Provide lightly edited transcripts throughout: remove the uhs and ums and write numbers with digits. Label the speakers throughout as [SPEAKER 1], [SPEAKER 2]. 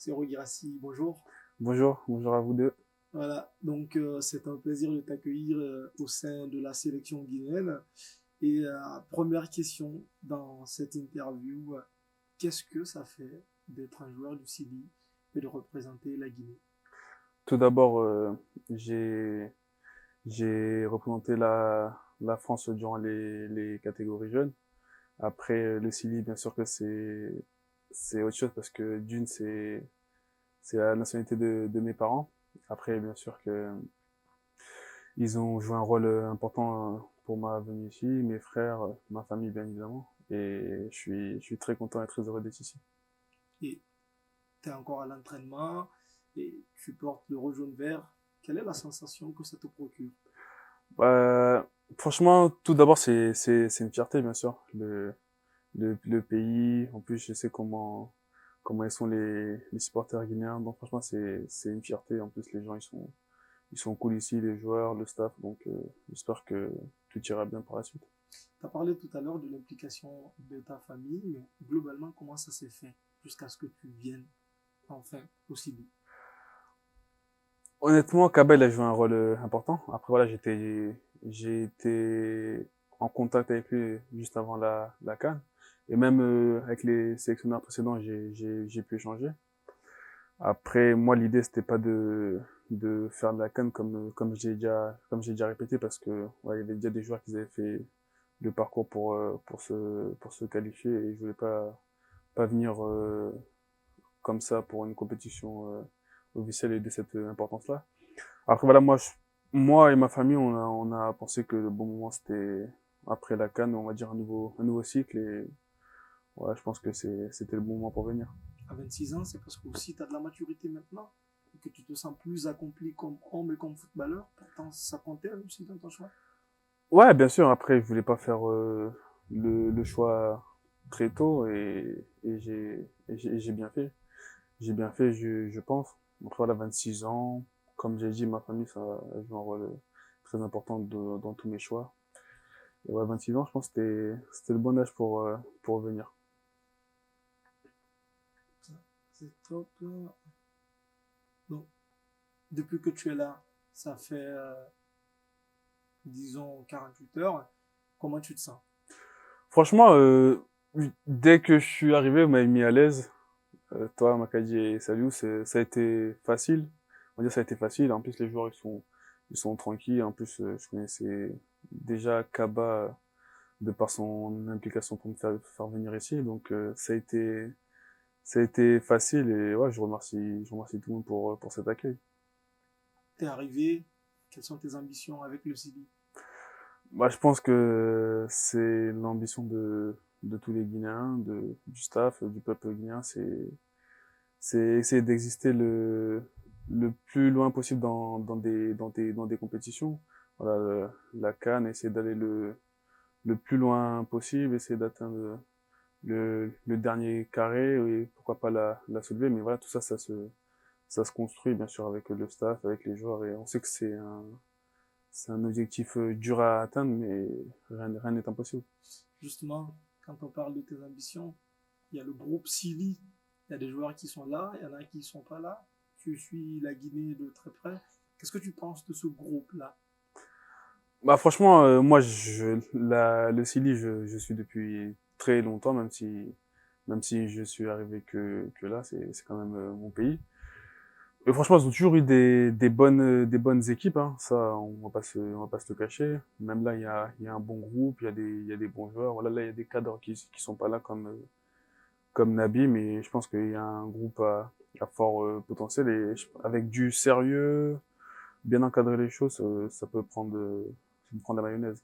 [SPEAKER 1] C'est Girassi, bonjour.
[SPEAKER 2] Bonjour, bonjour à vous deux.
[SPEAKER 1] Voilà, donc c'est un plaisir de t'accueillir au sein de la sélection guinéenne. Et première question dans cette interview, qu'est-ce que ça fait d'être un joueur du Sili et de représenter la Guinée?
[SPEAKER 2] Tout d'abord, j'ai j'ai représenté la France durant les catégories jeunes. Après, le Chili, bien sûr que c'est autre chose parce que d'une, c'est la nationalité de mes parents. Après, bien sûr que ils ont joué un rôle important pour ma venue ici, mes frères, ma famille, bien évidemment. Et je suis très content et très heureux d'être ici.
[SPEAKER 1] Et tu es encore à l'entraînement et tu portes le rouge jaune vert. Quelle est la sensation que ça te procure?
[SPEAKER 2] Euh, Franchement, tout d'abord, c'est une fierté, bien sûr. Le pays. En plus, je sais comment ils sont les supporters guinéens. Donc franchement, c'est une fierté. En plus, les gens ils sont cool ici, les joueurs, le staff. Donc j'espère que tout ira bien par la suite.
[SPEAKER 1] Tu as parlé tout à l'heure de l'implication de ta famille, mais globalement, comment ça s'est fait jusqu'à ce que tu viennes enfin au Sili?
[SPEAKER 2] Honnêtement, Kabel a joué un rôle important. Après voilà, j'ai été en contact avec lui juste avant la CAN. Et même avec les sélectionneurs précédents, j'ai pu échanger. Après, moi, l'idée, c'était pas de faire de la CAN comme j'ai déjà répété parce que, ouais, il y avait déjà des joueurs qui avaient fait le parcours pour se qualifier et je voulais pas venir, comme ça pour une compétition, officielle et de cette importance-là. Après, voilà, moi et ma famille, on a pensé que le bon moment, c'était après la CAN, on va dire un nouveau cycle et, ouais, je pense que c'était le bon moment pour venir.
[SPEAKER 1] À 26 ans, c'est parce que aussi tu as de la maturité maintenant et que tu te sens plus accompli comme homme et comme footballeur. Pourtant, ça comptait aussi dans ton choix.
[SPEAKER 2] Ouais, bien sûr. Après, je voulais pas faire le choix très tôt et j'ai bien fait. J'ai bien fait, je pense. Après, voilà, 26 ans. Comme j'ai dit, ma famille, ça joue un rôle très important dans tous mes choix. Et ouais, 26 ans, je pense que c'était le bon âge pour venir.
[SPEAKER 1] C'est top. Donc, depuis que tu es là, ça fait, disons, 48 heures. Comment tu te sens?
[SPEAKER 2] Franchement, dès que je suis arrivé, vous m'avez mis à l'aise. Toi, Makadji et Saliou, ça a été facile. On va dire ça a été facile. En plus, les joueurs, ils sont tranquilles. En plus, je connaissais déjà Kaba de par son implication pour me faire venir ici. Donc, ça a été facile et ouais, je remercie tout le monde pour cet accueil.
[SPEAKER 1] T'es arrivé, quelles sont tes ambitions avec le Sili?
[SPEAKER 2] Bah, je pense que c'est l'ambition de tous les Guinéens, du staff, du peuple guinéen, c'est essayer d'exister le plus loin possible dans des compétitions. Voilà, la CAN, essayer d'aller le plus loin possible, essayer d'atteindre le dernier carré et pourquoi pas la soulever. Mais voilà, tout ça, ça se construit bien sûr avec le staff, avec les joueurs et on sait que c'est un objectif dur à atteindre, mais rien n'est impossible.
[SPEAKER 1] Justement, quand on parle de tes ambitions, il y a le groupe Sili. Il y a des joueurs qui sont là, il y en a qui ne sont pas là. Tu suis la Guinée de très près. Qu'est-ce que tu penses de ce groupe-là?
[SPEAKER 2] Bah franchement, moi le Chili, je suis depuis très longtemps, même si je suis arrivé que là, c'est quand même mon pays. Et franchement, ils ont toujours eu des bonnes équipes, hein. Ça, on va pas se le cacher. Même là, il y a un bon groupe, il y a des bons joueurs. Voilà, là, il y a des cadres qui sont pas là comme Nabi, mais je pense qu'il y a un groupe à fort potentiel et avec du sérieux, bien encadrer les choses, ça peut prendre la mayonnaise.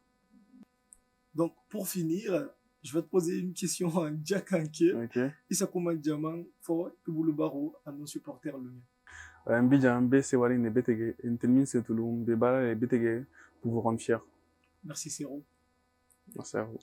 [SPEAKER 1] Donc, pour finir, je vais te poser une question en Djakanké.
[SPEAKER 2] Ok.
[SPEAKER 1] Isakuma Diamant, Fo, Baro à nos supporters le mien.
[SPEAKER 2] Mbija, Mbe, Sewari, Nebetege, Ntelmin, Setulum, Bebala et Betege pour vous rendre fiers.
[SPEAKER 1] Merci, Céro.
[SPEAKER 2] Merci à vous.